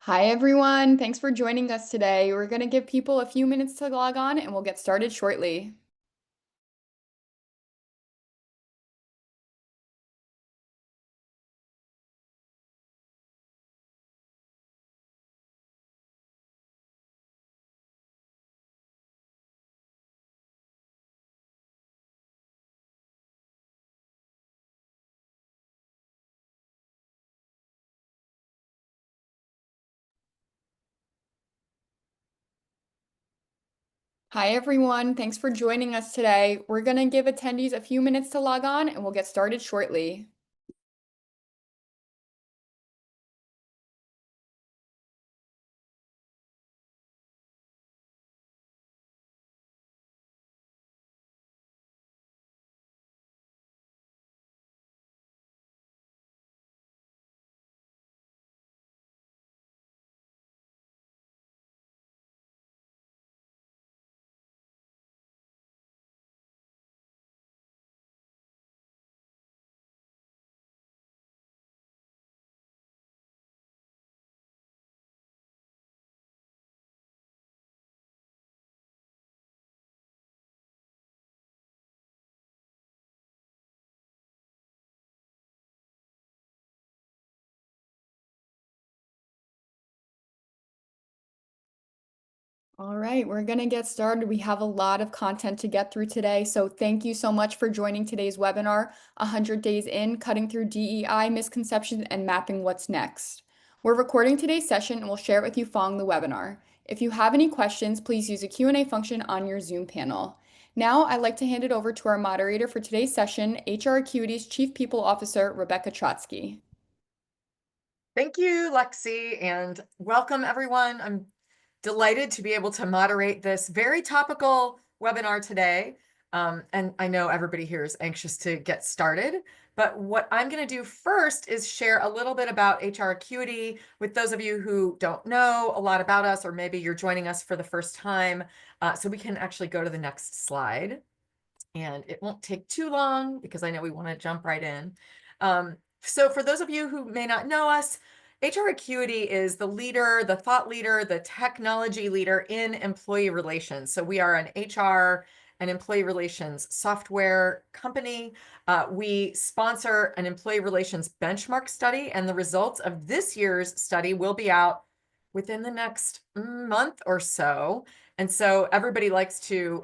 Hi, everyone. Thanks for joining us today. We're going to give people a few minutes to log on and we'll get started shortly. Hi, everyone. Thanks for joining us today. We're going to give attendees a few minutes to log on and we'll get started shortly. All right, we're going to get started. We have a lot of content to get through today, so thank you so much for joining today's webinar, 100 Days In, Cutting Through DEI Misconceptions and Mapping What's Next. We're recording today's session and we'll share it with you following the webinar. If you have any questions, please use the Q&A function on your Zoom panel. Now, I'd like to hand it over to our moderator for today's session, HR Acuity's Chief People Officer, Rebecca Trotsky. Thank you, Lexi, and welcome everyone. I'm delighted to be able to moderate this very topical webinar today. And I know everybody here is anxious to get started, but what I'm going to do first is share a little bit about HR Acuity with those of you who don't know a lot about us, or maybe you're joining us for the first time. So we can actually go to the next slide, and it won't take too long because I know we want to jump right in. So for those of you who may not know us, HR Acuity is the leader, the thought leader, the technology leader in employee relations. So we are an HR and employee relations software company. We sponsor an employee relations benchmark study, and the results of this year's study will be out within the next month or so. And so everybody likes to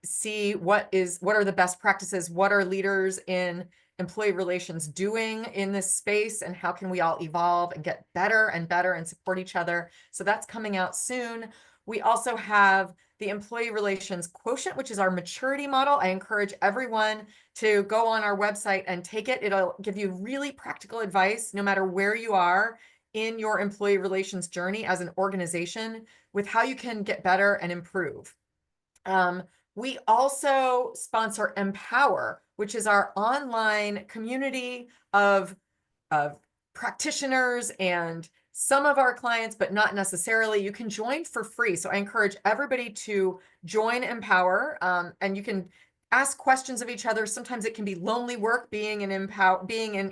see what are the best practices, what are leaders in employee relations doing in this space, and how can we all evolve and get better and better and support each other. So that's coming out soon. We also have the employee relations quotient, which is our maturity model. I encourage everyone to go on our website and take it. It'll give you really practical advice no matter where you are in your employee relations journey as an organization with how you can get better and improve. We also sponsor Empower, which is our online community of practitioners and some of our clients, but not necessarily. You can join for free. So I encourage everybody to join Empower, and you can ask questions of each other. Sometimes it can be lonely work being in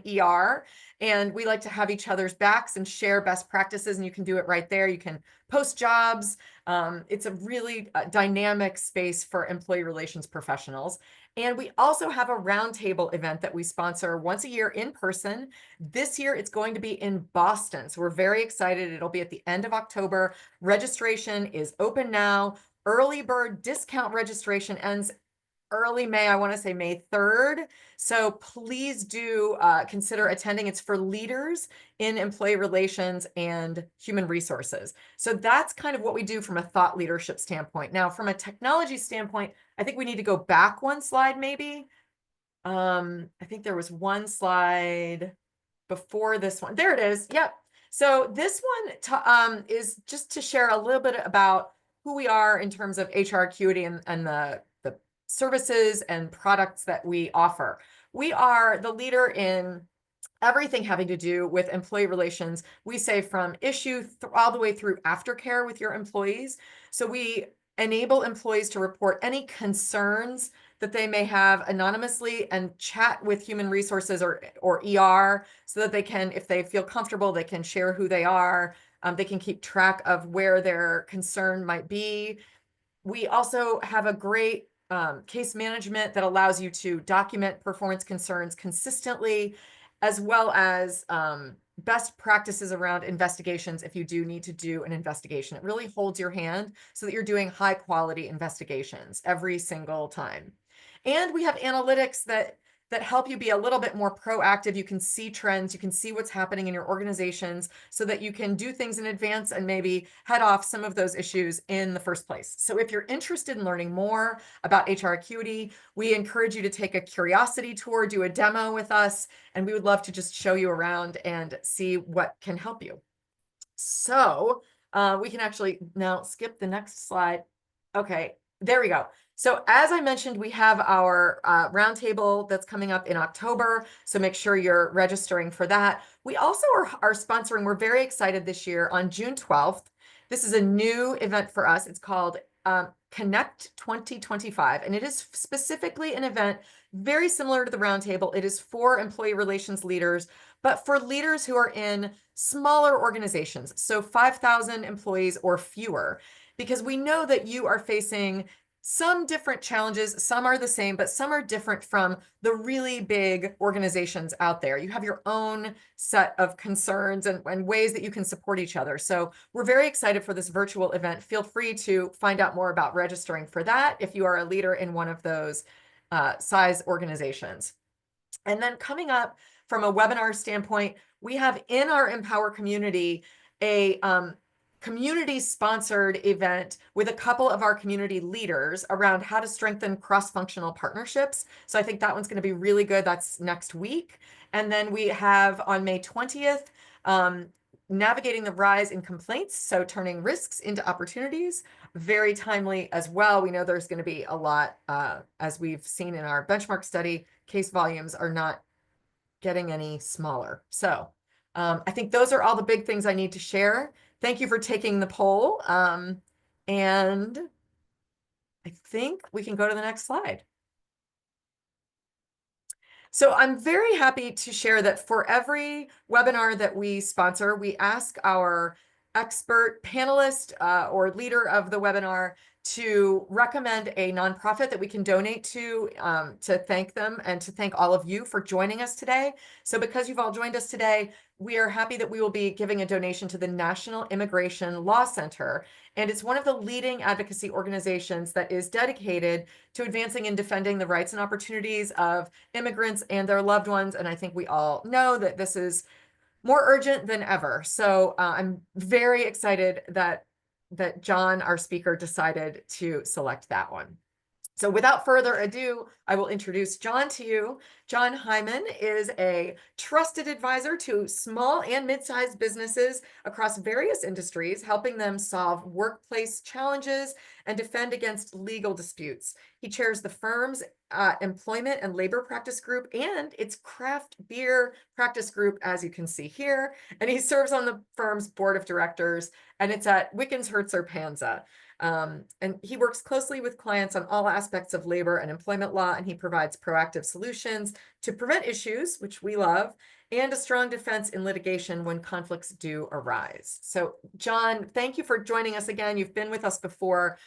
ER, and we like to have each other's backs and share best practices, and you can do it right there. You can post jobs. It's a really dynamic space for employee relations professionals. And we also have a roundtable event that we sponsor once a year in person. This year, it's going to be in Boston. So we're very excited. It'll be at the end of October. Registration is open now. Early bird discount registration ends early May. I want to say May 3rd. So please do consider attending. It's for leaders in employee relations and human resources. So that's kind of what we do from a thought leadership standpoint. Now, from a technology standpoint, I think we need to go back one slide maybe. I think there was one slide before this one. There it is. Yep. So this one is just to share a little bit about who we are in terms of HR Acuity and the services and products that we offer. We are the leader in everything having to do with employee relations. We say from issue all the way through aftercare with your employees. So we enable employees to report any concerns that they may have anonymously and chat with human resources or ER so that they can, if they feel comfortable, they can share who they are, They can keep track of where their concern might be. We also have a great case management that allows you to document performance concerns consistently, as well as best practices around investigations if you do need to do an investigation. It really holds your hand so that you're doing high quality investigations every single time. And we have analytics that help you be a little bit more proactive. You can see trends, you can see what's happening in your organizations so that you can do things in advance and maybe head off some of those issues in the first place. So if you're interested in learning more about HR Acuity, we encourage you to take a curiosity tour, do a demo with us, and we would love to just show you around and see what can help you. So we can actually now skip the next slide. Okay, there we go. So as I mentioned, we have our roundtable that's coming up in October. So make sure you're registering for that. We also are sponsoring, we're very excited this year on June 12th. This is a new event for us. It's called Connect 2025. And it is specifically an event very similar to the roundtable. It is for employee relations leaders, but for leaders who are in smaller organizations, so 5,000 employees or fewer, because we know that you are facing some different challenges. Some are the same, but some are different from the really big organizations out there. You have your own set of concerns and ways that you can support each other. So we're very excited for this virtual event. Feel free to find out more about registering for that if you are a leader in one of those size organizations. And then coming up from a webinar standpoint, we have in our Empower community a community-sponsored event with a couple of our community leaders around how to strengthen cross-functional partnerships. So I think that one's going to be really good. That's next week. And then we have on May 20th, navigating the rise in complaints, so turning risks into opportunities, very timely as well. We know there's going to be a lot, as we've seen in our benchmark study, case volumes are not getting any smaller. So I think those are all the big things I need to share. Thank you for taking the poll. And I think we can go to the next slide. So I'm very happy to share that for every webinar that we sponsor, we ask our expert panelist or leader of the webinar to recommend a nonprofit that we can donate to thank them and to thank all of you for joining us today. So because you've all joined us today, we are happy that we will be giving a donation to the National Immigration Law Center. And it's one of the leading advocacy organizations that is dedicated to advancing and defending the rights and opportunities of immigrants and their loved ones. And I think we all know that this is more urgent than ever. So I'm very excited that John, our speaker, decided to select that one. So without further ado, I will introduce John to you. John Hyman is a trusted advisor to small and mid-sized businesses across various industries, helping them solve workplace challenges and defend against legal disputes. He chairs the firm's employment and labor practice group and its craft beer practice group, as you can see here. And he serves on the firm's board of directors, and it's at Wickens, Hertzer, Panza. And he works closely with clients on all aspects of labor and employment law, and he provides proactive solutions to prevent issues, which we love, and a strong defense in litigation when conflicts do arise. So, John, thank you for joining us again. You've been with us before.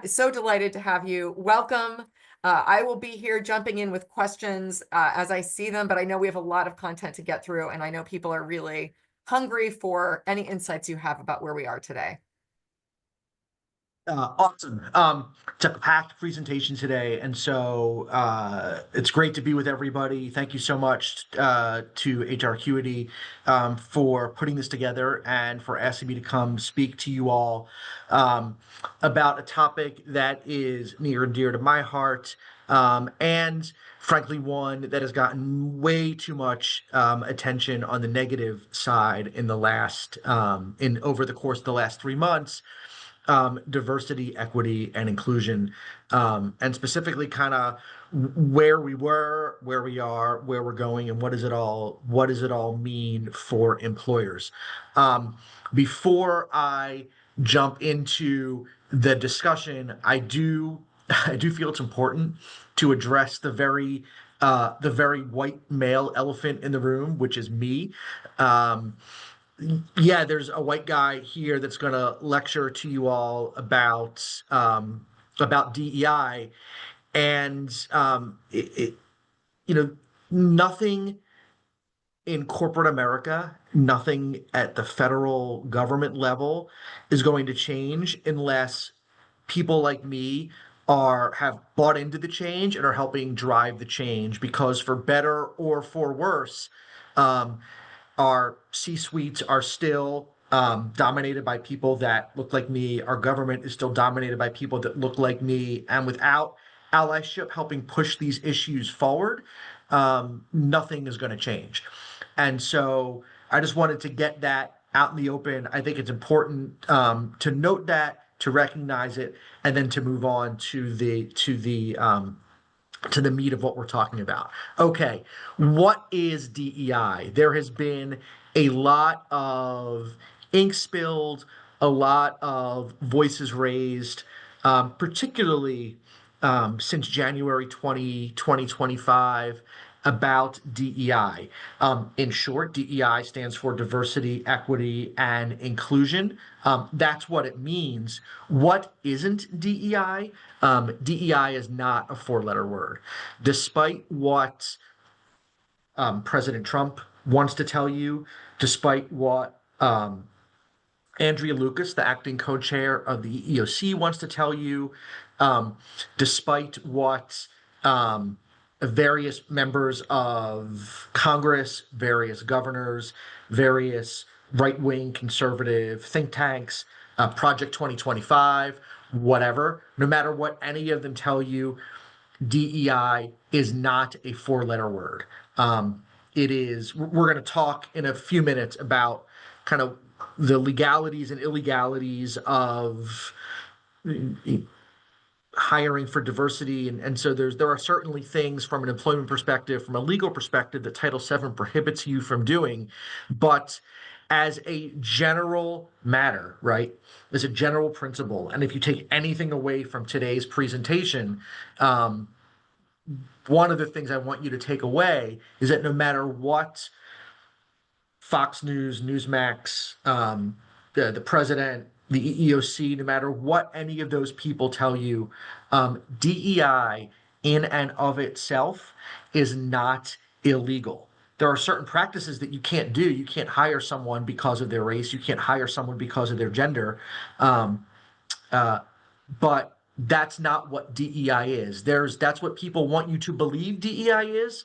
So delighted to have you. Welcome. I will be here jumping in with questions as I see them, but I know we have a lot of content to get through, and I know people are really hungry for any insights you have about where we are today. Awesome. It's a packed presentation today, and so it's great to be with everybody. Thank you so much to HR Acuity for putting this together and for asking me to come speak to you all about a topic that is near and dear to my heart, and frankly, one that has gotten way too much attention on the negative side in the last in over the course of the last 3 months. Diversity, equity, and inclusion, and specifically kind of where we were, where we are, where we're going, and what does it all mean for employers. Before I jump into the discussion, I do feel it's important to address the very white male elephant in the room, which is me. yeah, there's a white guy here that's going to lecture to you all about DEI, and you know, nothing in corporate America, nothing at the federal government level is going to change unless people like me are have bought into the change and are helping drive the change. Because for better or for worse, um, our C-suites are still dominated by people that look like me. Our government is still dominated by people that look like me. And without allyship helping push these issues forward, nothing is going to change. And so I just wanted to get that out in the open. I think it's important to note that, to recognize it, and then to move on to the meat of what we're talking about. Okay, what is DEI? There has been a lot of ink spilled, a lot of voices raised, particularly since January 2025 about DEI. In short, DEI stands for diversity, equity, and inclusion. That's what it means. What isn't DEI? DEI is not a four-letter word. Despite what President Trump wants to tell you, despite what Andrea Lucas, the acting co-chair of the EEOC, wants to tell you, um, despite what various members of Congress, various governors, various right-wing conservative think tanks, Project 2025, whatever, no matter what any of them tell you, DEI is not a four-letter word. It is, we're going to talk in a few minutes about kind of the legalities and illegalities of hiring for diversity. And so there are certainly things from an employment perspective, from a legal perspective, that Title VII prohibits you from doing. But as a general matter, right, as a general principle, and if you take anything away from today's presentation, um, one of the things I want you to take away is that no matter what Fox News, Newsmax, the president, the EEOC, no matter what any of those people tell you, DEI in and of itself is not illegal. There are certain practices that you can't do. You can't hire someone because of their race. You can't hire someone because of their gender. Um, uh, but that's not what DEI is. That's what people want you to believe DEI is.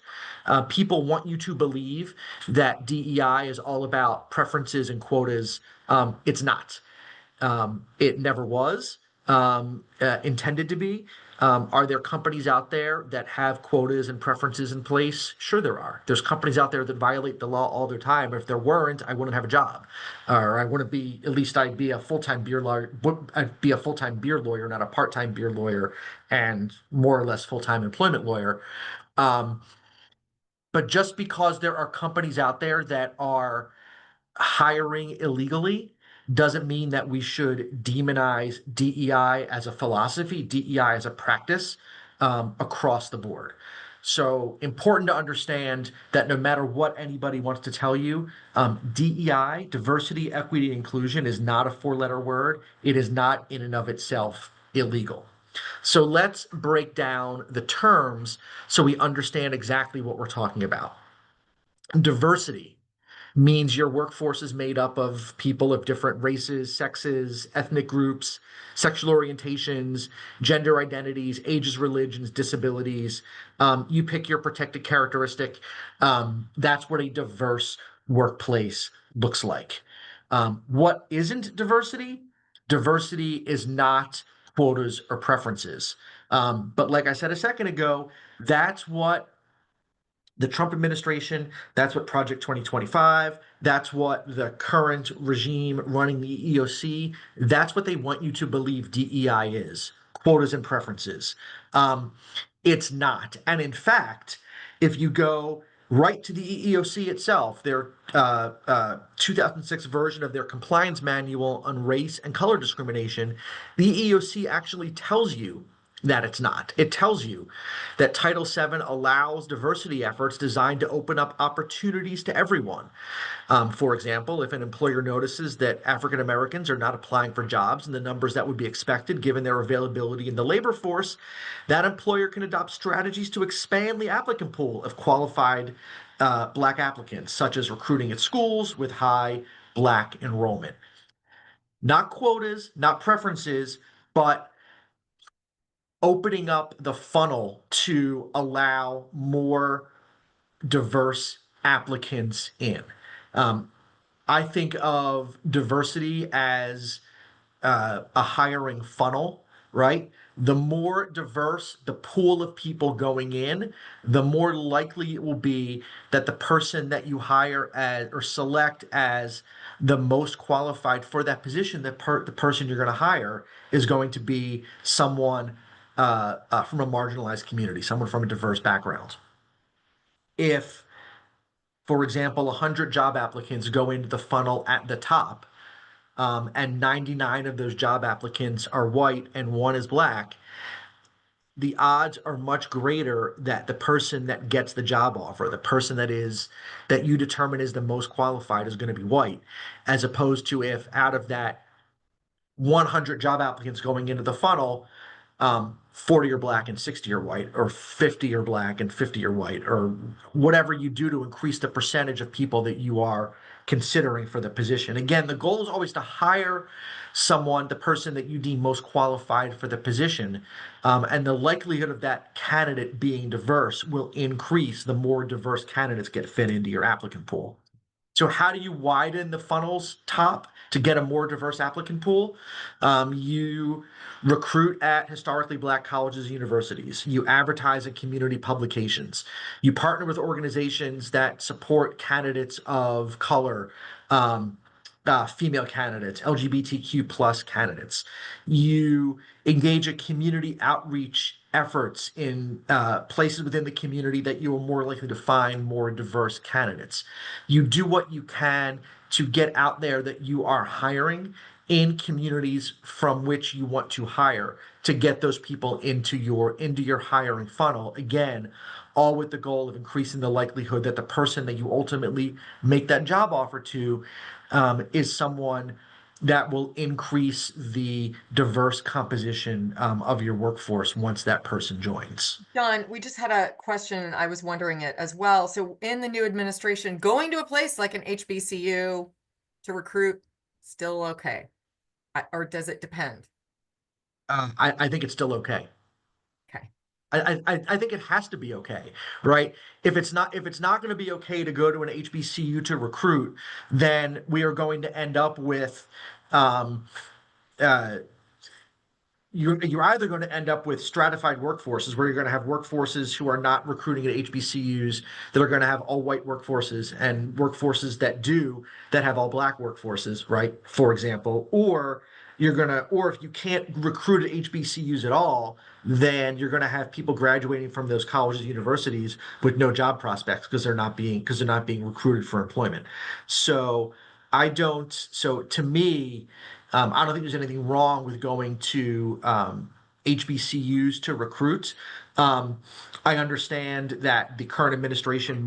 People want you to believe that DEI is all about preferences and quotas. It's not. It never was intended to be. Are there companies out there that have quotas and preferences in place? Sure, there are. There's companies out there that violate the law all the time. If there weren't, I wouldn't have a job, or I wouldn't be. At least I'd be a full-time beer lawyer. I'd be a full-time beer lawyer, not a part-time beer lawyer, and more or less full-time employment lawyer. Um, but just because there are companies out there that are hiring illegally doesn't mean that we should demonize DEI as a philosophy, DEI as a practice across the board. So important to understand that no matter what anybody wants to tell you, DEI, diversity, equity, inclusion, is not a four-letter word. It is not in and of itself illegal. So let's break down the terms so we understand exactly what we're talking about. Diversity means your workforce is made up of people of different races, sexes, ethnic groups, sexual orientations, gender identities, ages, religions, disabilities. You pick your protected characteristic. That's what a diverse workplace looks like. What isn't diversity? Diversity is not quotas or preferences. But like I said a second ago, that's what the Trump administration, that's what Project 2025, that's what the current regime running the EEOC, that's what they want you to believe DEI is, quotas and preferences. It's not. And in fact, if you go right to the EEOC itself, their 2006 version of their compliance manual on race and color discrimination, the EEOC actually tells you that it's not. It tells you that Title VII allows diversity efforts designed to open up opportunities to everyone. For example, if an employer notices that African Americans are not applying for jobs in the numbers that would be expected given their availability in the labor force, that employer can adopt strategies to expand the applicant pool of qualified Black applicants, such as recruiting at schools with high Black enrollment. Not quotas, not preferences, but opening up the funnel to allow more diverse applicants in. Um, I think of diversity as a hiring funnel, right? The more diverse the pool of people going in, the more likely it will be that the person that you hire as or select as the most qualified for that position, the person you're going to hire is going to be someone from a marginalized community, someone from a diverse background. If, for example, 100 job applicants go into the funnel at the top, and 99 of those job applicants are white and one is Black, the odds are much greater that the person that gets the job offer, the person that you determine is the most qualified, is going to be white, as opposed to if out of that 100 job applicants going into the funnel, 40 are Black and 60 are white, or 50 are Black and 50 are white, or whatever you do to increase the percentage of people that you are considering for the position. Again, the goal is always to hire someone, the person that you deem most qualified for the position, and the likelihood of that candidate being diverse will increase the more diverse candidates get fit into your applicant pool. So how do you widen the funnel's top to get a more diverse applicant pool? You recruit at historically Black colleges and universities. You advertise in community publications. You partner with organizations that support candidates of color, female candidates, LGBTQ plus candidates. You engage in community outreach efforts in places within the community that you are more likely to find more diverse candidates. You do what you can to get out there that you are hiring in communities from which you want to hire to get those people into your hiring funnel. Again, all with the goal of increasing the likelihood that the person that you ultimately make that job offer to is someone that will increase the diverse composition of your workforce once that person joins. John, we just had a question, and I was wondering it as well. So in the new administration, going to a place like an HBCU to recruit, still okay? Or does it depend? I think it's still okay. Okay. I think it has to be okay, right? If it's not going to be okay to go to an HBCU to recruit, then we are going to end up with um, uh, you're either going to end up with stratified workforces where you're going to have workforces who are not recruiting at HBCUs that are going to have all white workforces and workforces that have all Black workforces, right? For example, or if you can't recruit at HBCUs at all, then you're going to have people graduating from those colleges and universities with no job prospects because they're not being recruited for employment. So so to me, I don't think there's anything wrong with going to HBCUs to recruit. Um, I understand that the current administration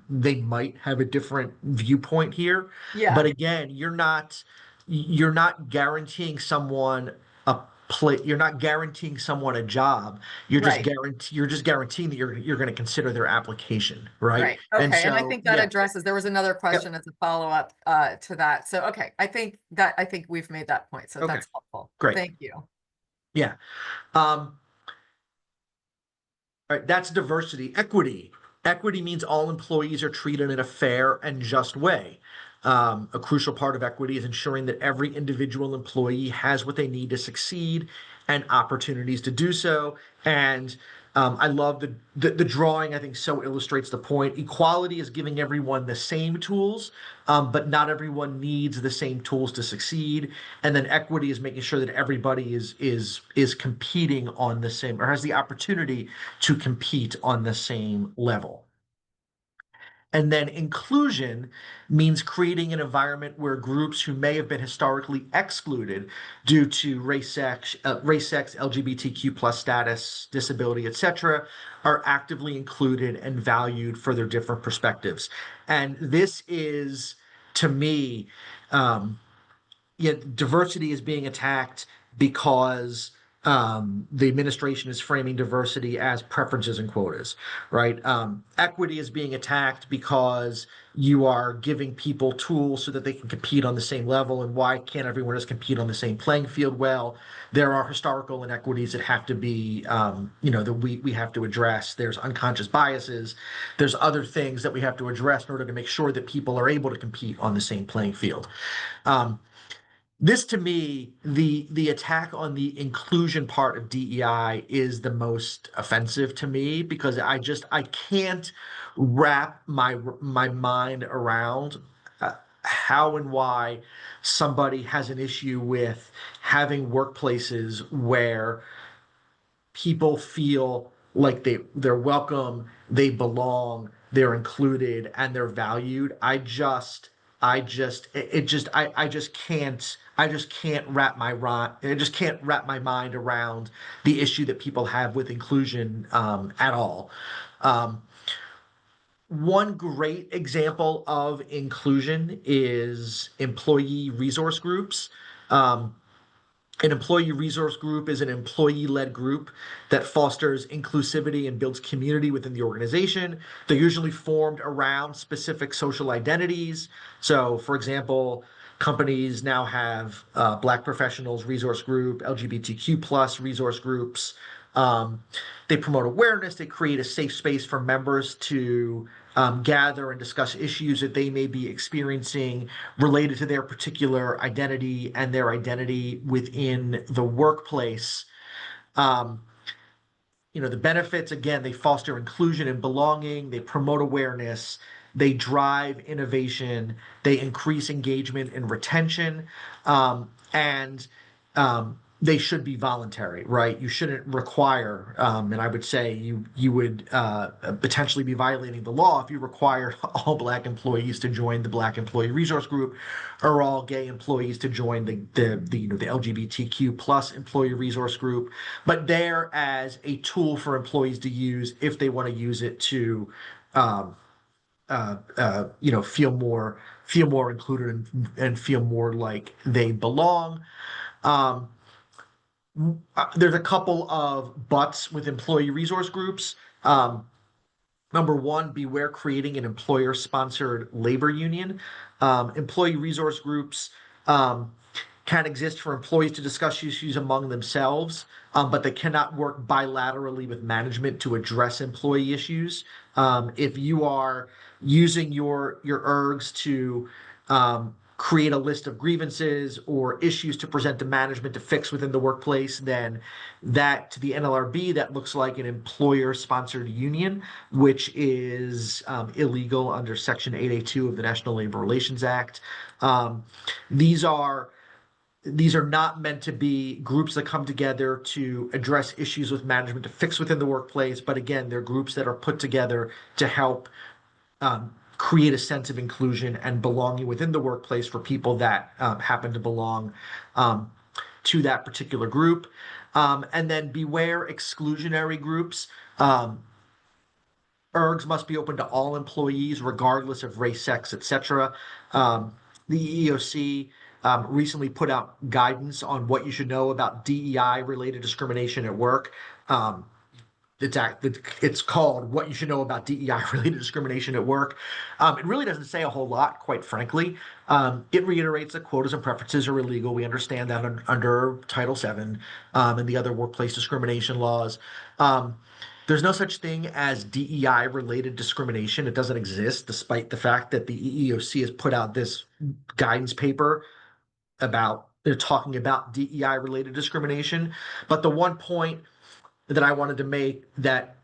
they might have a different viewpoint here, Yeah, but again, you're not guaranteeing someone you're not guaranteeing someone a job. right, You're just guaranteeing that you're going to consider their application, right? right. And Okay, and I so, think that yeah. addresses, there was another Yep. question as a follow-up to that. So, okay, I think we've made that point. So Okay, that's helpful. great. Thank you. Yeah. Um, All right, that's diversity. Equity. Equity means all employees are treated in a fair and just way. A crucial part of equity is ensuring that every individual employee has what they need to succeed and opportunities to do so. And I love the drawing, I think so illustrates the point. Equality is giving everyone the same tools, but not everyone needs the same tools to succeed. And then equity is making sure that everybody is competing on the same or has the opportunity to compete on the same level. And then inclusion means creating an environment where groups who may have been historically excluded due to race, sex, LGBTQ plus status, disability, etc., are actively included and valued for their different perspectives. And this is, to me, um, yet diversity is being attacked because the administration is framing diversity as preferences and quotas, right? Equity is being attacked because you are giving people tools so that they can compete on the same level. And why can't everyone just compete on the same playing field? Well, there are historical inequities that have to be, that we have to address. There's unconscious biases. There's other things that we have to address in order to make sure that people are able to compete on the same playing field. Um, this to me, the attack on the inclusion part of DEI is the most offensive to me because I can't wrap my mind around how and why somebody has an issue with having workplaces where people feel like they're welcome, they belong, they're included, and they're valued. I just can't wrap my mind around the issue that people have with inclusion at all. Um, One great example of inclusion is employee resource groups. Um, an employee resource group is an employee-led group that fosters inclusivity and builds community within the organization. They're usually formed around specific social identities. So, for example, companies now have Black professionals resource group, LGBTQ plus resource groups. Um, they promote awareness. They create a safe space for members to gather and discuss issues that they may be experiencing related to their particular identity and their identity within the workplace. Um, the benefits, again, they foster inclusion and belonging, they promote awareness, they drive innovation, they increase engagement and retention, and they should be voluntary, right? You shouldn't require, and I would say you would potentially be violating the law if you required all Black employees to join the Black Employee Resource Group, or all gay employees to join the LGBTQ plus Employee Resource Group, but there as a tool for employees to use if they want to use it to um, feel more included and feel more like they belong. Um, there's a couple of buts with employee resource groups. Number one, beware creating an employer-sponsored labor union. Employee resource groups can exist for employees to discuss issues among themselves, but they cannot work bilaterally with management to address employee issues. If you are using your ergs to create a list of grievances or issues to present to management to fix within the workplace, then that to the NLRB, that looks like an employer-sponsored union, which is illegal under Section 882 of the National Labor Relations Act. Um, these are these are not meant to be groups that come together to address issues with management to fix within the workplace, but again, they're groups that are put together to help create a sense of inclusion and belonging within the workplace for people that happen to belong to that particular group. And then beware exclusionary groups. Ergs must be open to all employees, regardless of race, sex, etc. The EEOC recently put out guidance on what you should know about DEI related discrimination at work. Um, it's called What You Should Know About DEI Related Discrimination at Work. It really doesn't say a whole lot, quite frankly. It reiterates that quotas and preferences are illegal. We understand that under Title VII and the other workplace discrimination laws. There's no such thing as DEI related discrimination. It doesn't exist, despite the fact that the EEOC has put out this guidance paper about they're talking about DEI related discrimination. But the one point that I wanted to make that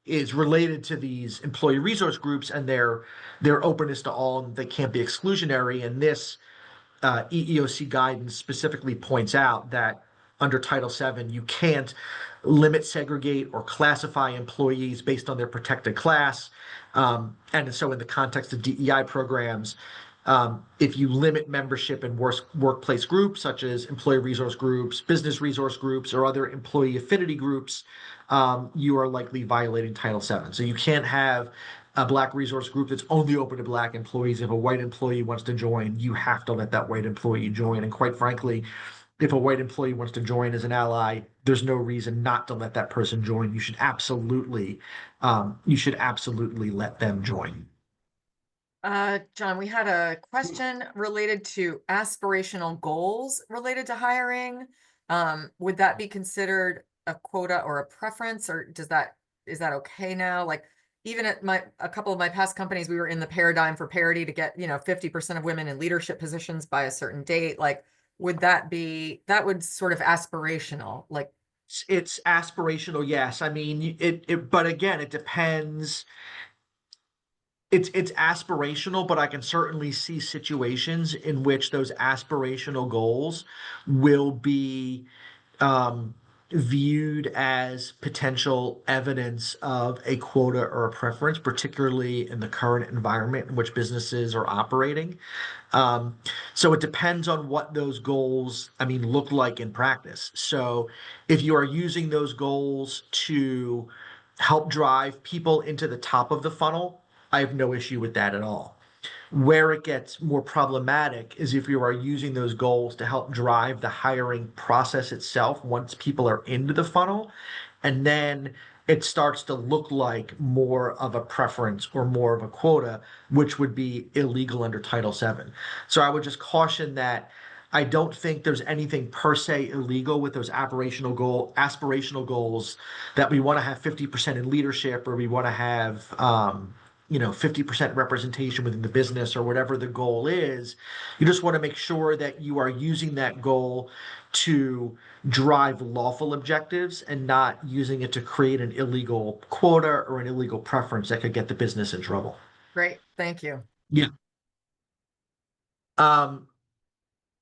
is related to these employee resource groups and their openness to all, and they can't be exclusionary. And this EEOC guidance specifically points out that under Title VII. You can't limit, segregate, or classify employees based on their protected class. And so in the context of DEI programs, if you limit membership in workplace groups such as employee resource groups, business resource groups, or other employee affinity groups, you are likely violating Title VII. So you can't have a Black resource group that's only open to Black employees. If a white employee wants to join, you have to let that white employee join. And quite frankly, if a white employee wants to join as an ally, there's no reason not to let that person join. You should absolutely let them join. John, we had a question related to aspirational goals related to hiring. Would that be considered a quota or a preference, or is that okay now? Like, even at a couple of my past companies, we were in the paradigm for parity to get, 50% of women in leadership positions by a certain date. Like, would that would sort of aspirational, like, It's aspirational, yes. I mean, but again, it depends. It's aspirational, but I can certainly see situations in which those aspirational goals will be um, viewed as potential evidence of a quota or a preference, particularly in the current environment in which businesses are operating. Um, so it depends on what those goals, I mean, look like in practice. So if you are using those goals to help drive people into the top of the funnel, I have no issue with that at all. Where it gets more problematic is if you are using those goals to help drive the hiring process itself once people are into the funnel, and then it starts to look like more of a preference or more of a quota, which would be illegal under Title VII. So I would just caution that I don't think there's anything per se illegal with those aspirational goals that we want to have 50% in leadership, or we want to have 50% representation within the business, or whatever the goal is. You just want to make sure that you are using that goal to drive lawful objectives and not using it to create an illegal quota or an illegal preference that could get the business in trouble. great, thank you. Yeah.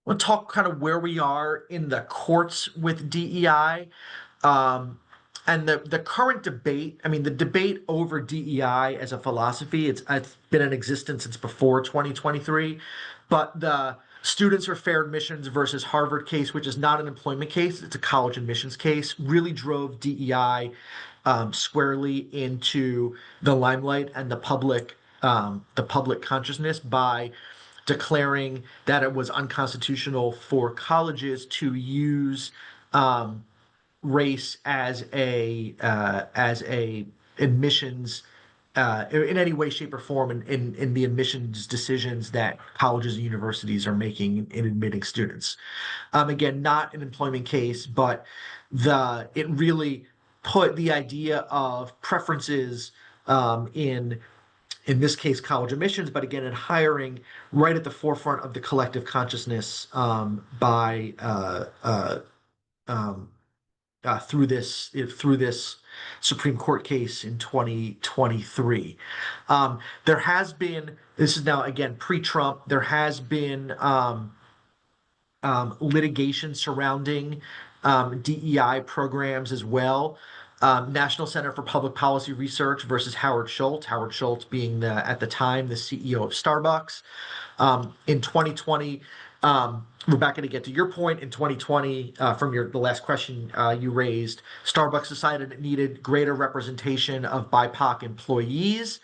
We'll talk kind of where we are in the courts with DEI. Um, and the current debate, I mean, the debate over DEI as a philosophy, it's been in existence since before 2023. But the Students for Fair Admissions versus Harvard case, which is not an employment case, it's a college admissions case, really drove DEI squarely into the limelight and the public consciousness by declaring that it was unconstitutional for colleges to use race as a admissions in any way, shape, or form in the admissions decisions that colleges and universities are making in admitting students. Again, not an employment case, but it really put the idea of preferences in this case college admissions, but again in hiring, right at the forefront of the collective consciousness by through this Supreme Court case in 2023. There has been, this is now again pre-Trump, there has been litigation surrounding DEI programs as well. National Center for Public Policy Research versus Howard Schultz. Howard Schultz being at the time the CEO of Starbucks. In 2020, Rebecca, to get to your point, in 2020, from the last question you raised, Starbucks decided it needed greater representation of BIPOC employees.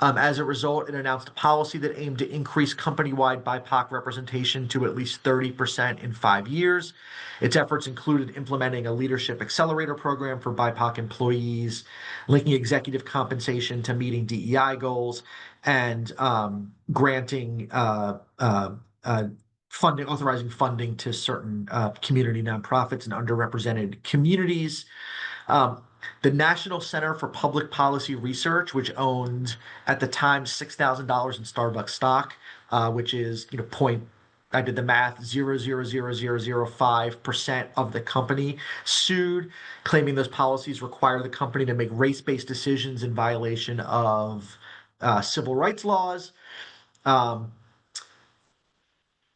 As a result, it announced a policy that aimed to increase company-wide BIPOC representation to at least 30% in 5 years. Its efforts included implementing a leadership accelerator program for BIPOC employees, linking executive compensation to meeting DEI goals, and granting funding, authorizing funding to certain community nonprofits and underrepresented communities. The National Center for Public Policy Research, which owned at the time $6,000 in Starbucks stock, which is I did the math, 0.00005% of the company, sued, claiming those policies require the company to make race-based decisions in violation of civil rights laws.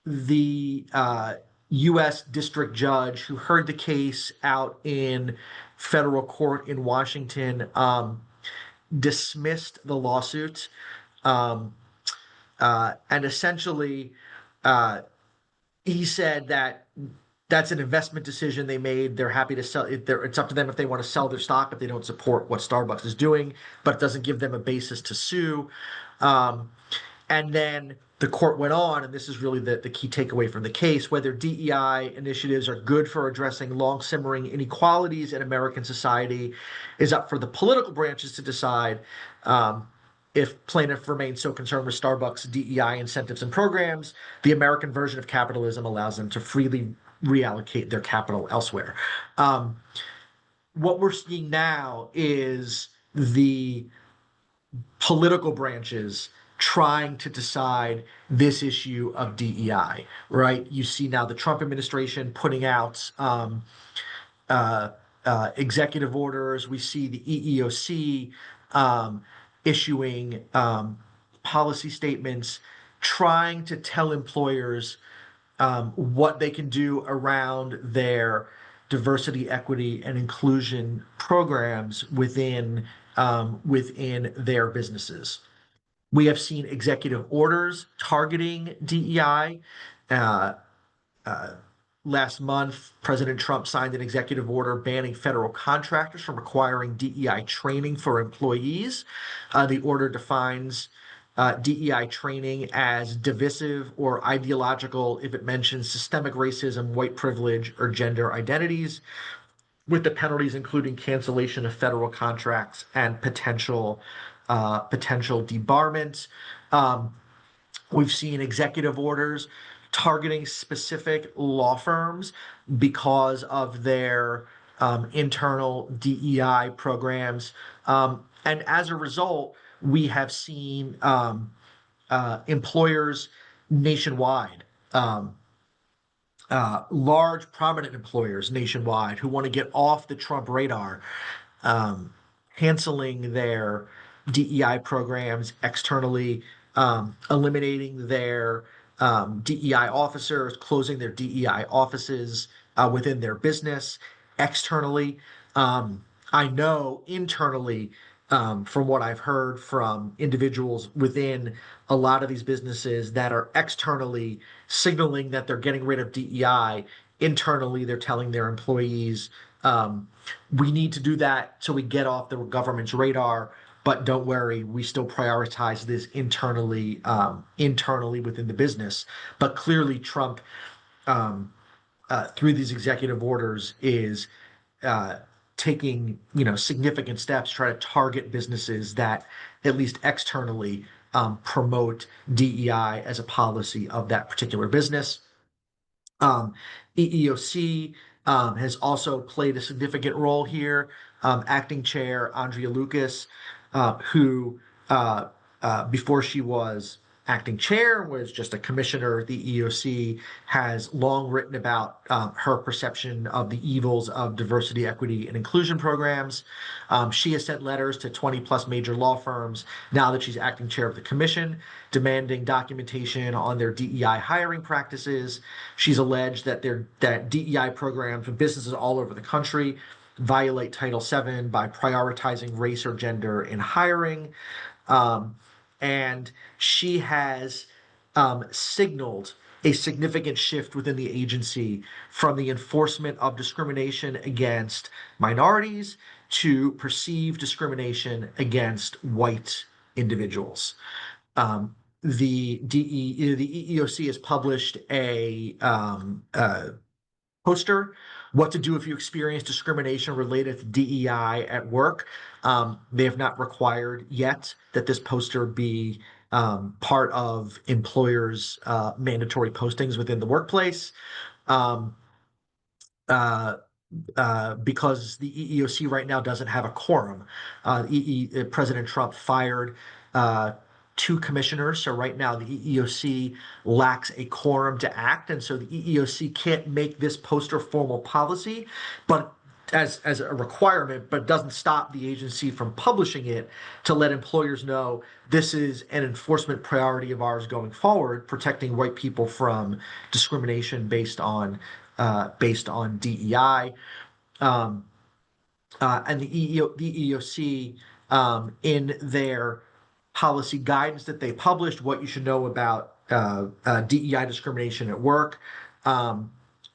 The U.S. district judge who heard the case out in federal court in Washington dismissed the lawsuit, um, and essentially uh, he said that that's an investment decision they made. They're happy to sell it. It's up to them if they want to sell their stock if they don't support what Starbucks is doing, but it doesn't give them a basis to sue. Um, and then the court went on, and this is really the key takeaway from the case, whether DEI initiatives are good for addressing long simmering inequalities in American society is up for the political branches to decide. If plaintiff remains so concerned with Starbucks' DEI incentives and programs, the American version of capitalism allows them to freely reallocate their capital elsewhere. What we're seeing now is the political branches trying to decide this issue of DEI, right? You see now the Trump administration putting out uh, executive orders. We see the EEOC issuing policy statements, trying to tell employers what they can do around their diversity, equity, and inclusion programs within their businesses. We have seen executive orders targeting DEI. Uh, uh, Last month, President Trump signed an executive order banning federal contractors from requiring DEI training for employees. The order defines DEI training as divisive or ideological if it mentions systemic racism, white privilege, or gender identities, with the penalties including cancellation of federal contracts and potential debarment. We've seen executive orders targeting specific law firms because of their internal DEI programs. And as a result, we have seen employers nationwide, large, prominent employers nationwide who want to get off the Trump radar, um, canceling their DEI programs externally, eliminating their DEI officers, closing their DEI offices within their business externally. I know internally, from what I've heard from individuals within a lot of these businesses that are externally signaling that they're getting rid of DEI, internally they're telling their employees, we need to do that so we get off the government's radar. But don't worry, we still prioritize this internally within the business. But clearly, Trump, um, through these executive orders, is uh, taking significant steps to try to target businesses that, at least externally, promote DEI as a policy of that particular business. Um, EEOC has also played a significant role here. Acting Chair Andrea Lucas, who before she was acting chair was just a commissioner. The EEOC has long written about her perception of the evils of diversity, equity, and inclusion programs. She has sent letters to 20 plus major law firms now that she's acting chair of the commission, demanding documentation on their DEI hiring practices. She's alleged that that DEI programs with businesses all over the country violate Title VII by prioritizing race or gender in hiring. And she has signaled a significant shift within the agency from the enforcement of discrimination against minorities to perceived discrimination against white individuals. The EEOC has published a poster, What to Do If You Experience Discrimination Related to DEI at Work. They have not required yet that this poster be part of employers' mandatory postings within the workplace. Um, uh, because the EEOC right now doesn't have a quorum. President Trump fired two commissioners. So right now the EEOC lacks a quorum to act. And so the EEOC can't make this poster formal policy, but as a requirement, but doesn't stop the agency from publishing it to let employers know this is an enforcement priority of ours going forward, protecting white people from discrimination based on DEI. Um, and the EEOC, in their policy guidance that they published, what you should know about DEI discrimination at work.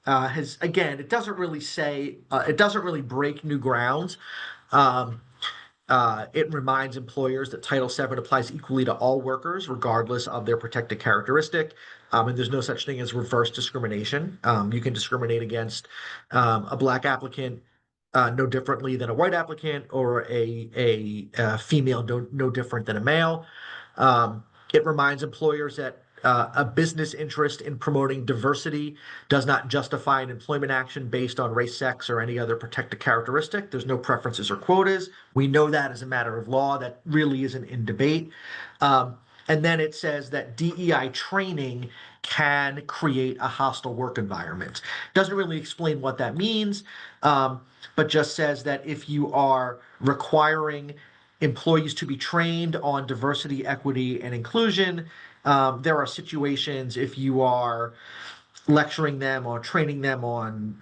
Has again, it doesn't really say, it doesn't really break new ground. Um, it reminds employers that Title VII applies equally to all workers, regardless of their protected characteristic. And there's no such thing as reverse discrimination. You can discriminate against a Black applicant no differently than a white applicant, or a female no different than a male. It reminds employers that a business interest in promoting diversity does not justify an employment action based on race, sex, or any other protected characteristic. There's no preferences or quotas. We know that as a matter of law. That really isn't in debate. And then it says that DEI training can create a hostile work environment. Doesn't really explain what that means, but just says that if you are requiring employees to be trained on diversity, equity, and inclusion, there are situations if you are lecturing them or training them on,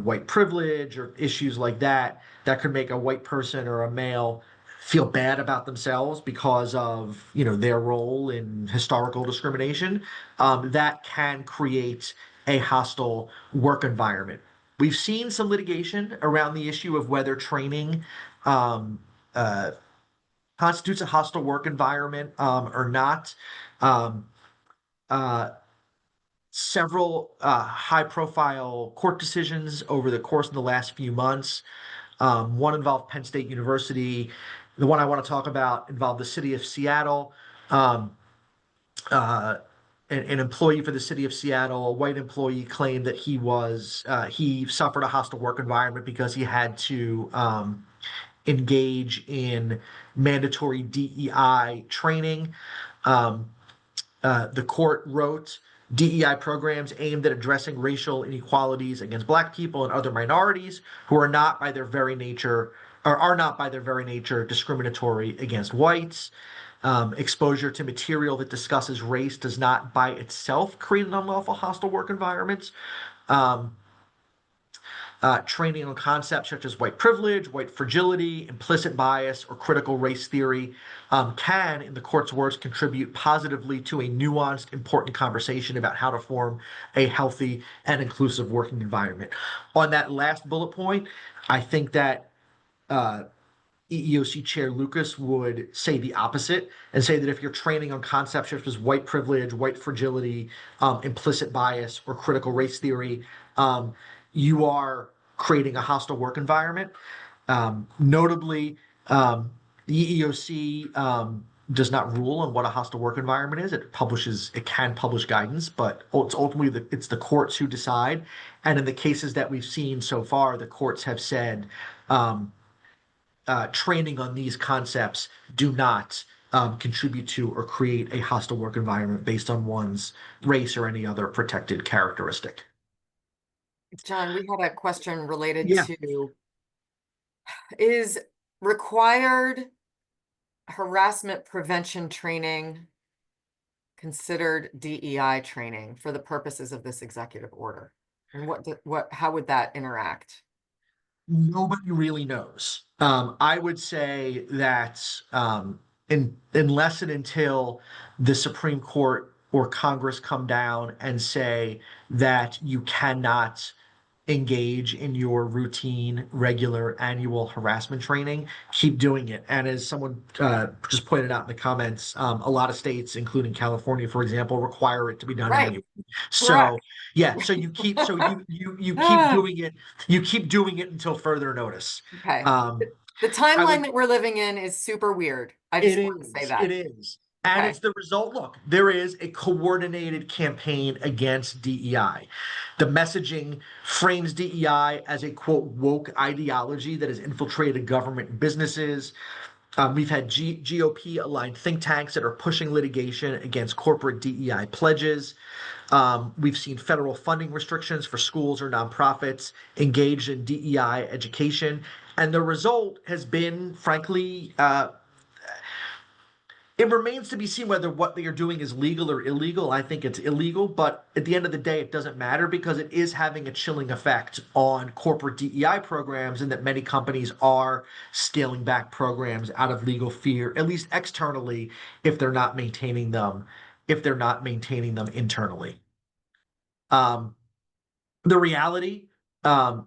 white privilege or issues like that, that could make a white person or a male feel bad about themselves because of, their role in historical discrimination. That can create a hostile work environment. We've seen some litigation around the issue of whether training um, uh, constitutes a hostile work environment or not. Um, uh, Several high-profile court decisions over the course of the last few months. One involved Penn State University. The one I want to talk about involved the city of Seattle. Um, uh, an employee for the city of Seattle, a white employee, claimed that he suffered a hostile work environment because he had to engage in mandatory DEI training. Um, the court wrote DEI programs aimed at addressing racial inequalities against Black people and other minorities who are not by their very nature or are not by their very nature discriminatory against whites. Exposure to material that discusses race does not by itself create an unlawful hostile work environment. Um, Training on concepts such as white privilege, white fragility, implicit bias, or critical race theory can, in the court's words, contribute positively to a nuanced, important conversation about how to form a healthy and inclusive working environment. On that last bullet point, I think that uh, EEOC Chair Lucas would say the opposite and say that if you're training on concepts such as white privilege, white fragility, implicit bias, or critical race theory, you are creating a hostile work environment. Notably, the EEOC does not rule on what a hostile work environment is. It can publish guidance, but it's ultimately it's the courts who decide. And in the cases that we've seen so far, the courts have said training on these concepts do not contribute to or create a hostile work environment based on one's race or any other protected characteristic. John, we had a question related Yeah. to, is required harassment prevention training considered DEI training for the purposes of this executive order? And how would that interact? Nobody really knows. I would say that unless and until the Supreme Court or Congress come down and say that you cannot engage in your routine, regular annual harassment training, keep doing it. And as someone just pointed out in the comments, a lot of states, including California, for example, require it to be done Right. annually. Correct. So yeah, so you keep Ah, doing it. You keep doing it until further notice. okay. Um, The I timeline would. that we're living in is super weird. I It just want to say is. It that. is. And Okay. it's the result. Look, there is a coordinated campaign against DEI. The messaging frames DEI as a quote woke ideology that has infiltrated government and businesses. We've had GOP-aligned think tanks that are pushing litigation against corporate DEI pledges. We've seen federal funding restrictions for schools or nonprofits engaged in DEI education. And the result has been, frankly, it remains to be seen whether what they are doing is legal or illegal. I think it's illegal, but at the end of the day, it doesn't matter because it is having a chilling effect on corporate DEI programs, and that many companies are scaling back programs out of legal fear, at least externally, if they're not maintaining them, internally. The reality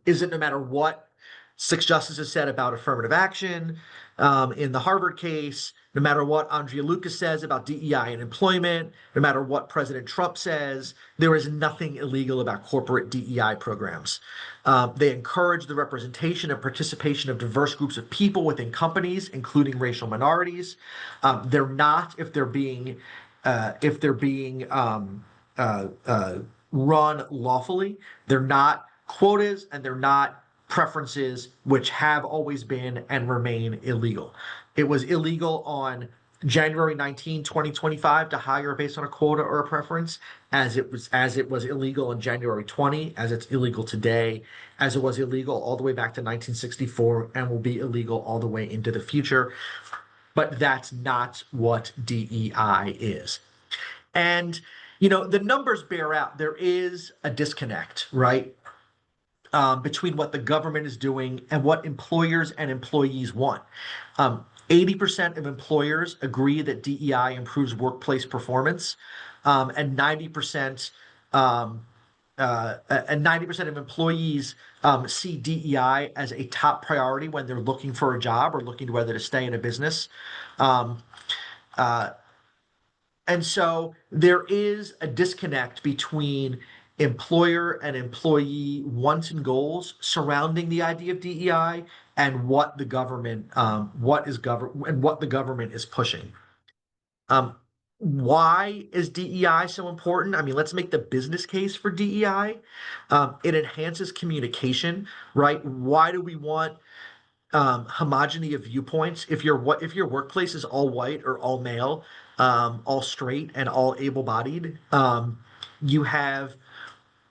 is that no matter what six justices said about affirmative action in the Harvard case, no matter what Andrea Lucas says about DEI and employment, no matter what President Trump says, there is nothing illegal about corporate DEI programs. They encourage the representation and participation of diverse groups of people within companies, including racial minorities. They're not, if they're being run lawfully, they're not quotas and they're not preferences, which have always been and remain illegal. It was illegal on January 19, 2025 to hire based on a quota or a preference, as it was illegal on January 20, as it's illegal today, as it was illegal all the way back to 1964 and will be illegal all the way into the future. But that's not what DEI is. And the numbers bear out there is a disconnect, right? Between what the government is doing and what employers and employees want. 80% of employers agree that DEI improves workplace performance, and 90% of employees see DEI as a top priority when they're looking for a job or looking to whether to stay in a business. Um, uh, and so there is a disconnect between employer and employee wants and goals surrounding the idea of DEI and what the government is pushing. Why is DEI so important? I mean, let's make the business case for DEI. It enhances communication, right? Why do we want homogeny of viewpoints? If your workplace is all white or all male, all straight and all able-bodied, you have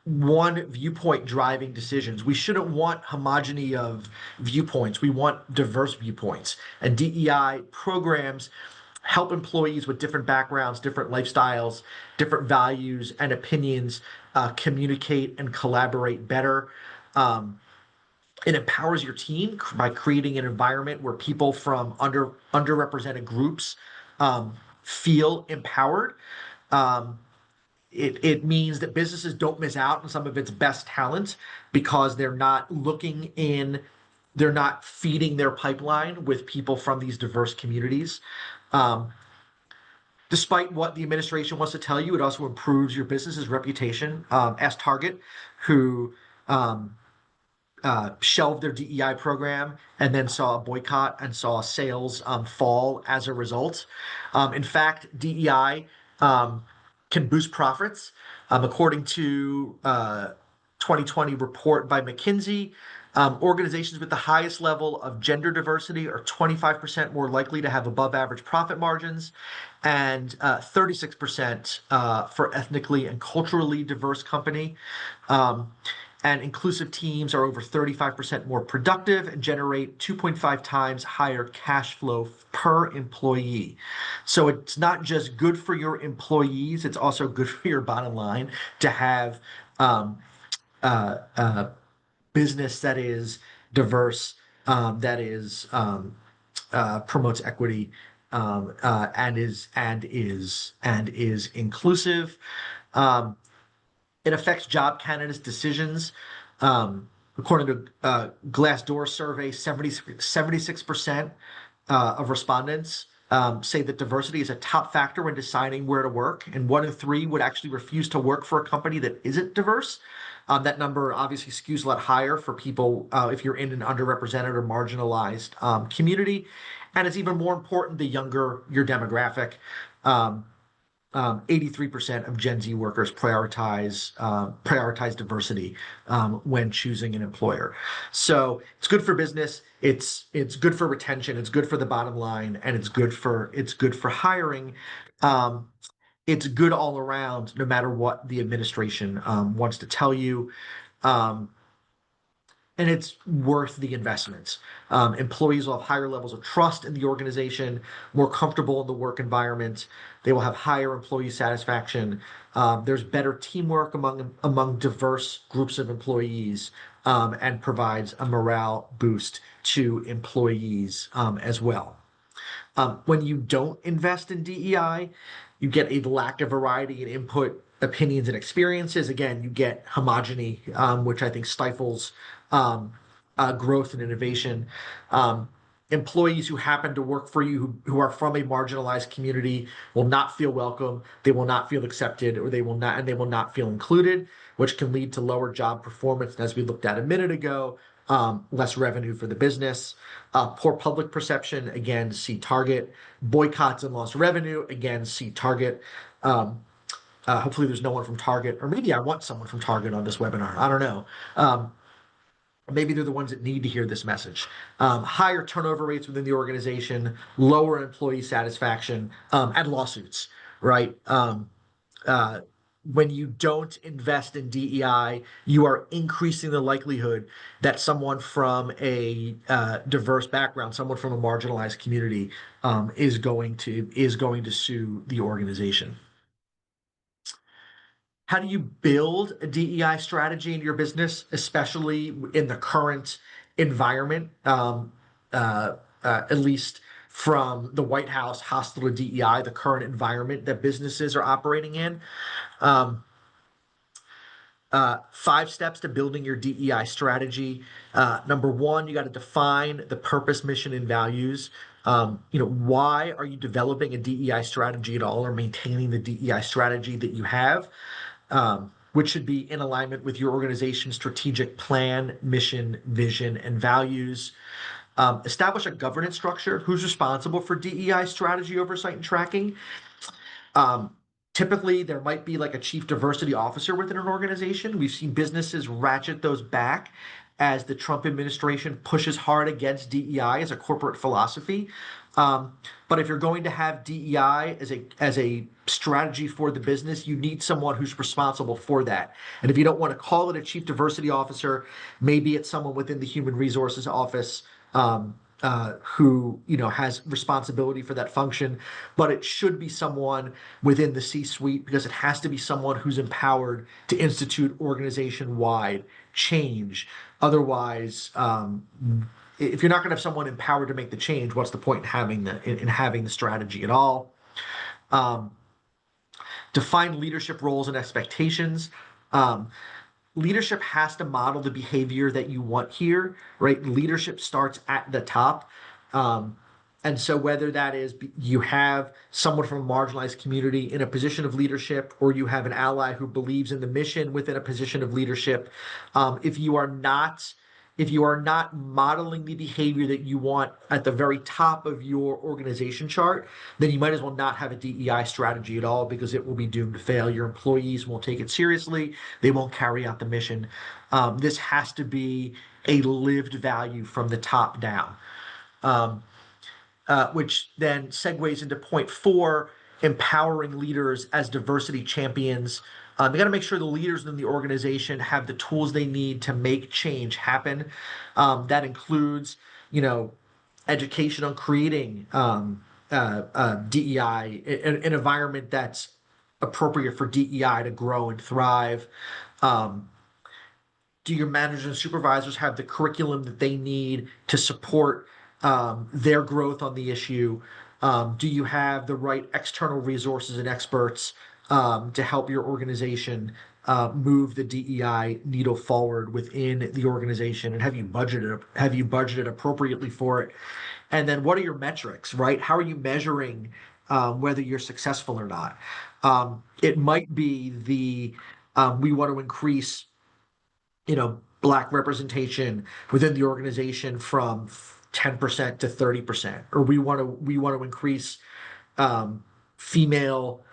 one viewpoint driving decisions. We shouldn't want homogeny of viewpoints. We want diverse viewpoints. And DEI programs help employees with different backgrounds, different lifestyles, different values and opinions communicate and collaborate better. It empowers your team by creating an environment where people from underrepresented groups feel empowered. It means that businesses don't miss out on some of its best talent because they're not feeding their pipeline with people from these diverse communities. Despite what the administration wants to tell you, it also improves your business's reputation. Ask Target, who shelved their DEI program and then saw a boycott and saw sales fall as a result. In fact, DEI can boost profits. According to 2020 report by McKinsey, organizations with the highest level of gender diversity are 25% more likely to have above average profit margins, and 36% for ethnically and culturally diverse company. And inclusive teams are over 35% more productive and generate 2.5 times higher cash flow per employee. So it's not just good for your employees, it's also good for your bottom line to have business that is diverse, that is promotes equity, and is inclusive. It affects job candidates' decisions. According to Glassdoor survey, 76% of respondents say that diversity is a top factor when deciding where to work, and 1 in 3 would actually refuse to work for a company that isn't diverse. That number obviously skews a lot higher for people if you're in an underrepresented or marginalized community. And it's even more important the younger your demographic. 83% of Gen Z workers prioritize diversity when choosing an employer. So it's good for business. It's good for retention. It's good for the bottom line, and it's good for hiring. Um, it's good all around, no matter what the administration wants to tell you. Um, and it's worth the investments. Employees will have higher levels of trust in the organization, more comfortable in the work environment. They will have higher employee satisfaction. There's better teamwork among diverse groups of employees, and provides a morale boost to employees as well. When you don't invest in DEI, you get a lack of variety in input, opinions, and experiences. Again, you get homogeny, which I think stifles um, growth and innovation. Um, Employees who happen to work for you who are from a marginalized community will not feel welcome. They will not feel accepted, or they will not feel included, which can lead to lower job performance. And as we looked at a minute ago, less revenue for the business. Poor public perception, again, see Target. Boycotts and lost revenue, again, see Target. Hopefully there's no one from Target, or maybe I want someone from Target on this webinar. I don't know. Maybe they're the ones that need to hear this message. Higher turnover rates within the organization, lower employee satisfaction, and lawsuits, right? When you don't invest in DEI, you are increasing the likelihood that someone from a diverse background, someone from a marginalized community, is going to sue the organization. How do you build a DEI strategy in your business, especially in the current environment? At least from the White House hostile to DEI, the current environment that businesses are operating in. Um, 5 steps to building your DEI strategy. Number one, you got to define the purpose, mission, and values. Why are you developing a DEI strategy at all, or maintaining the DEI strategy that you have, which should be in alignment with your organization's strategic plan, mission, vision, and values. Establish a governance structure. Who's responsible for DEI strategy oversight and tracking? Um, Typically, there might be like a chief diversity officer within an organization. We've seen businesses ratchet those back as the Trump administration pushes hard against DEI as a corporate philosophy. But if you're going to have DEI as a strategy for the business, you need someone who's responsible for that. And if you don't want to call it a chief diversity officer, maybe it's someone within the human resources office, who has responsibility for that function. But it should be someone within the C-suite, because it has to be someone who's empowered to institute organization-wide change. Otherwise, if you're not going to have someone empowered to make the change, what's the point in having the strategy at all? Define leadership roles and expectations. Leadership has to model the behavior that you want here, right? Leadership starts at the top. And so whether that is you have someone from a marginalized community in a position of leadership, or you have an ally who believes in the mission within a position of leadership, if you are not modeling the behavior that you want at the very top of your organization chart, then you might as well not have a DEI strategy at all, because it will be doomed to fail. Your employees won't take it seriously. They won't carry out the mission. This has to be a lived value from the top down. Which then segues into point 4, empowering leaders as diversity champions. You got to make sure the leaders in the organization have the tools they need to make change happen. That includes, education on creating DEI, an environment that's appropriate for DEI to grow and thrive. Do your managers and supervisors have the curriculum that they need to support their growth on the issue? Do you have the right external resources and experts to help your organization move the DEI needle forward within the organization? And have you budgeted appropriately for it? And then what are your metrics, right? How are you measuring whether you're successful or not? It might be we want to increase Black representation within the organization from 10% to 30%, or we want to increase female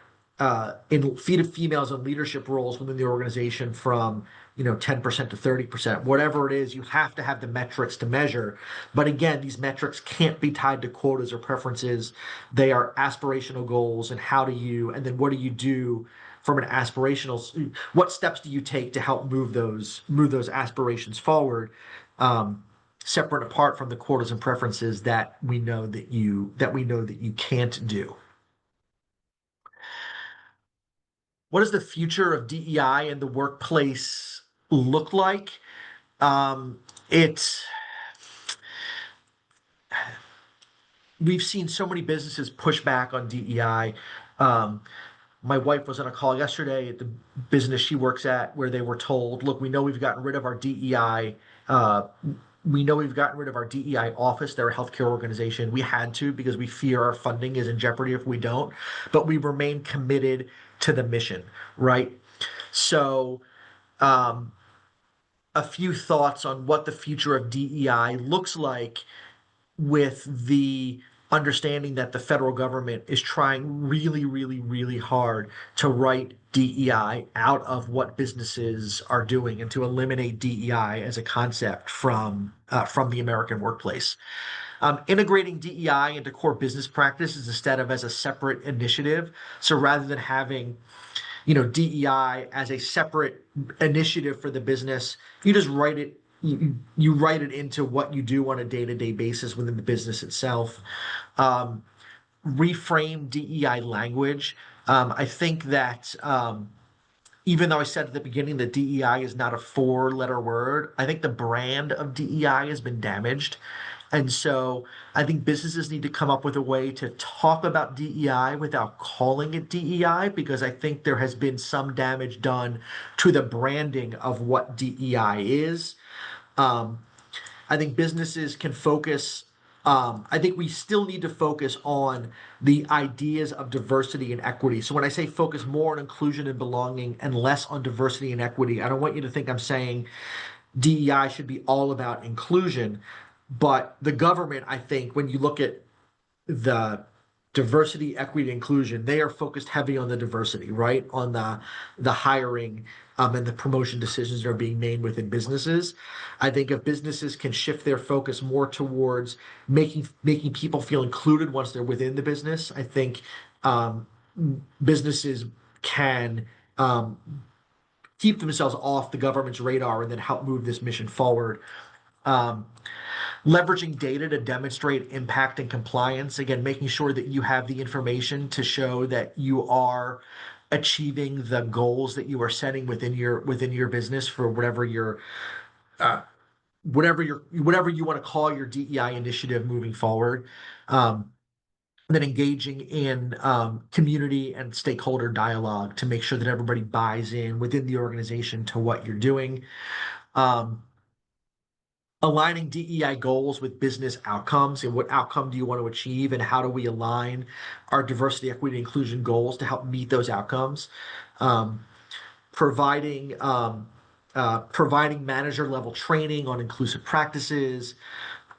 in females in leadership roles within the organization from 10% to 30%, whatever it is. You have to have the metrics to measure. But again, these metrics can't be tied to quotas or preferences. They are aspirational goals. And and then what do you do from an aspirational, what steps do you take to help move those aspirations forward, separate apart from the quotas and preferences that we know that you can't do. What does the future of DEI in the workplace look like? Um, it's We've seen so many businesses push back on DEI. Um, my wife was on a call yesterday at the business she works at where they were told, look, we know we've gotten rid of our DEI. We know we've gotten rid of our DEI office. They're a healthcare organization. We had to because we fear our funding is in jeopardy if we don't, but we remain committed to the mission, right? So, um, a few thoughts on what the future of DEI looks like with the understanding that the federal government is trying really, really, really hard to write DEI out of what businesses are doing and to eliminate DEI as a concept from the American workplace. Integrating DEI into core business practices instead of as a separate initiative. So rather than having DEI as a separate initiative for the business, you just write it. You write it into what you do on a day-to-day basis within the business itself. Um, Reframe DEI language. I think that even though I said at the beginning that DEI is not a four-letter word, I think the brand of DEI has been damaged. And so I think businesses need to come up with a way to talk about DEI without calling it DEI, because I think there has been some damage done to the branding of what DEI is. Um, I think businesses can focus. I think we still need to focus on the ideas of diversity and equity. So when I say focus more on inclusion and belonging and less on diversity and equity, I don't want you to think I'm saying DEI should be all about inclusion. But the government, I think, when you look at the diversity, equity, inclusion, they are focused heavy on the diversity, right? On the hiring and the promotion decisions that are being made within businesses. I think if businesses can shift their focus more towards making people feel included once they're within the business, I think um, businesses can keep themselves off the government's radar and then help move this mission forward. Um, Leveraging data to demonstrate impact and compliance. Again, making sure that you have the information to show that you are achieving the goals that you are setting within your business for uh, whatever you want to call your DEI initiative moving forward. And then engaging in community and stakeholder dialogue to make sure that everybody buys in within the organization to what you're doing. Um, Aligning DEI goals with business outcomes, and what outcome do you want to achieve, and how do we align our diversity, equity, inclusion goals to help meet those outcomes. Um, providing Providing manager level training on inclusive practices,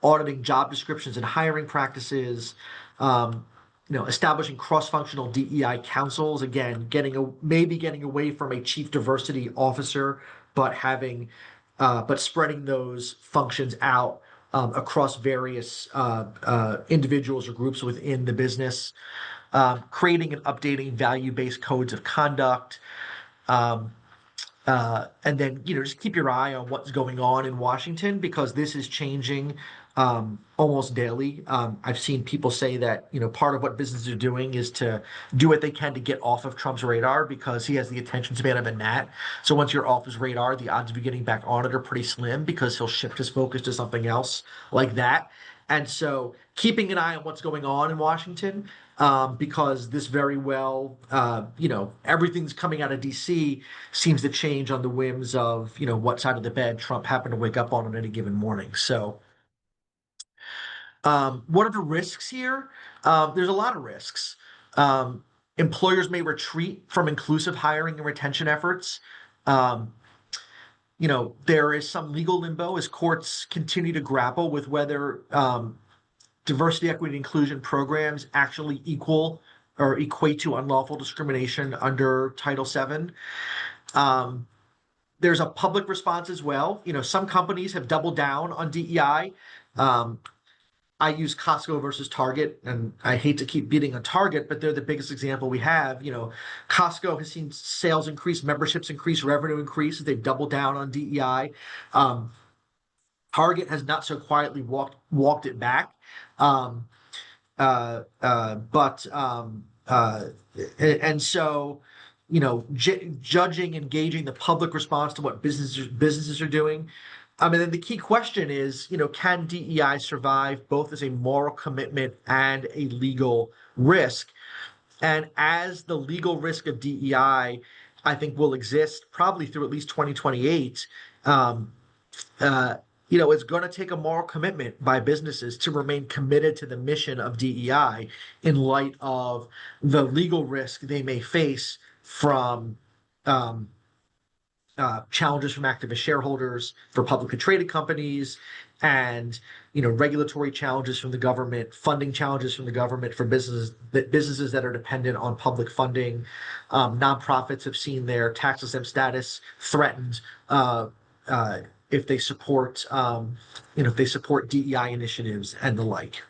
auditing job descriptions and hiring practices, um, establishing cross-functional DEI councils. Again, maybe getting away from a chief diversity officer, but but spreading those functions out across various individuals or groups within the business. Creating and updating value-based codes of conduct. Um, and then, just keep your eye on what's going on in Washington, because this is changing almost daily. I've seen people say that, part of what businesses are doing is to do what they can to get off of Trump's radar, because he has the attention span of a gnat. So once you're off his radar, the odds of you getting back on it are pretty slim, because he'll shift his focus to something else like that. And so keeping an eye on what's going on in Washington, because this very well, everything's coming out of DC seems to change on the whims of, what side of the bed Trump happened to wake up on any given morning. So, what are the risks here? There's a lot of risks. Um, Employers may retreat from inclusive hiring and retention efforts. Um, there is some legal limbo as courts continue to grapple with whether diversity, equity, and inclusion programs actually equal or equate to unlawful discrimination under Title VII. There's a public response as well. Some companies have doubled down on DEI. I use Costco versus Target, and I hate to keep beating on Target, but they're the biggest example we have. Costco has seen sales increase, memberships increase, revenue increase. They've doubled down on DEI. Target has not so quietly walked it back. Um, but and so judging and gauging the public response to what businesses are doing. And then the key question is, can DEI survive both as a moral commitment and a legal risk? And as the legal risk of DEI, I think, will exist probably through at least 2028. Um, it's going to take a moral commitment by businesses to remain committed to the mission of DEI in light of the legal risk they may face from um, challenges from activist shareholders for publicly traded companies, and regulatory challenges from the government, funding challenges from the government for businesses that are dependent on public funding. Nonprofits have seen their tax exempt status threatened if they support DEI initiatives and the like.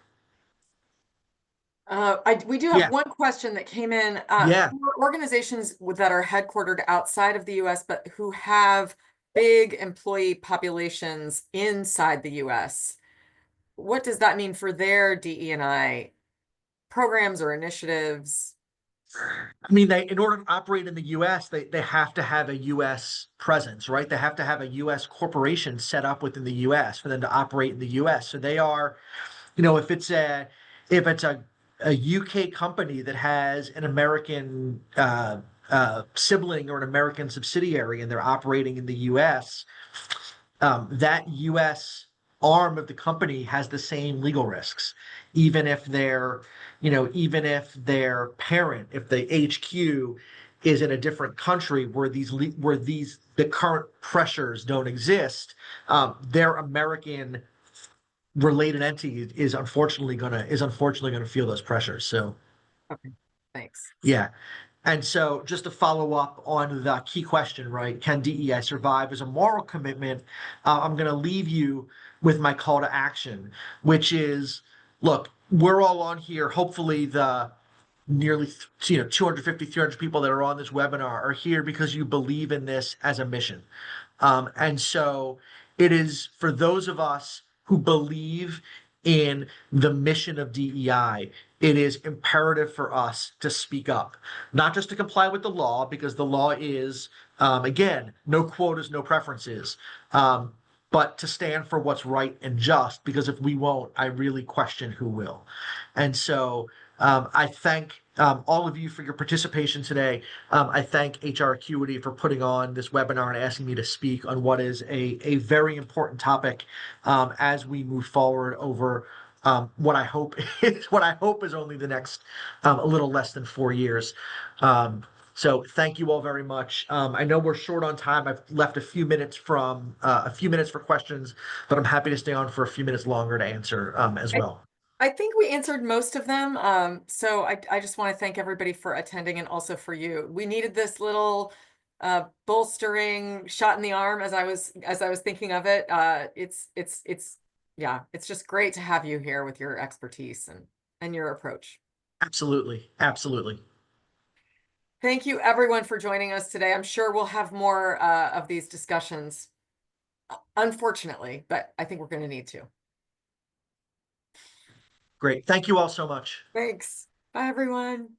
We do have one question that came in. Yeah. For organizations that are headquartered outside of the US, but who have big employee populations inside the US, what does that mean for their DE&I programs or initiatives? I mean, in order to operate in the US, they have to have a US presence, right? They have to have a US corporation set up within the US for them to operate in the US. So they are, if it's a UK company that has an American sibling or an American subsidiary and they're operating in the US, that US arm of the company has the same legal risks, even if their parent, if the HQ is in a different country where the current pressures don't exist. Their American related entity is unfortunately gonna feel those pressures. So, okay, thanks. Yeah. And so just to follow up on the key question, right? Can DEI survive as a moral commitment? I'm going to leave you with my call to action, which is, look, we're all on here. Hopefully the nearly 250, 300 people that are on this webinar are here because you believe in this as a mission. And so it is for those of us who believe in the mission of DEI, it is imperative for us to speak up, not just to comply with the law, because the law is, again, no quotas, no preferences, but to stand for what's right and just, because if we won't, I really question who will. And so I thank all of you for your participation today. I thank HR Acuity for putting on this webinar and asking me to speak on what is a very important topic as we move forward over what I hope is only the next a little less than 4 years. So thank you all very much. I know we're short on time. I've left a few minutes for questions, but I'm happy to stay on for a few minutes longer to answer as well. I think we answered most of them. So I just want to thank everybody for attending and also for you. We needed this little bolstering shot in the arm as I was thinking of it. It's just great to have you here with your expertise and your approach. Absolutely. Absolutely. Thank you everyone for joining us today. I'm sure we'll have more of these discussions, unfortunately, but I think we're going to need to. Great. Thank you all so much. Thanks. Bye, everyone.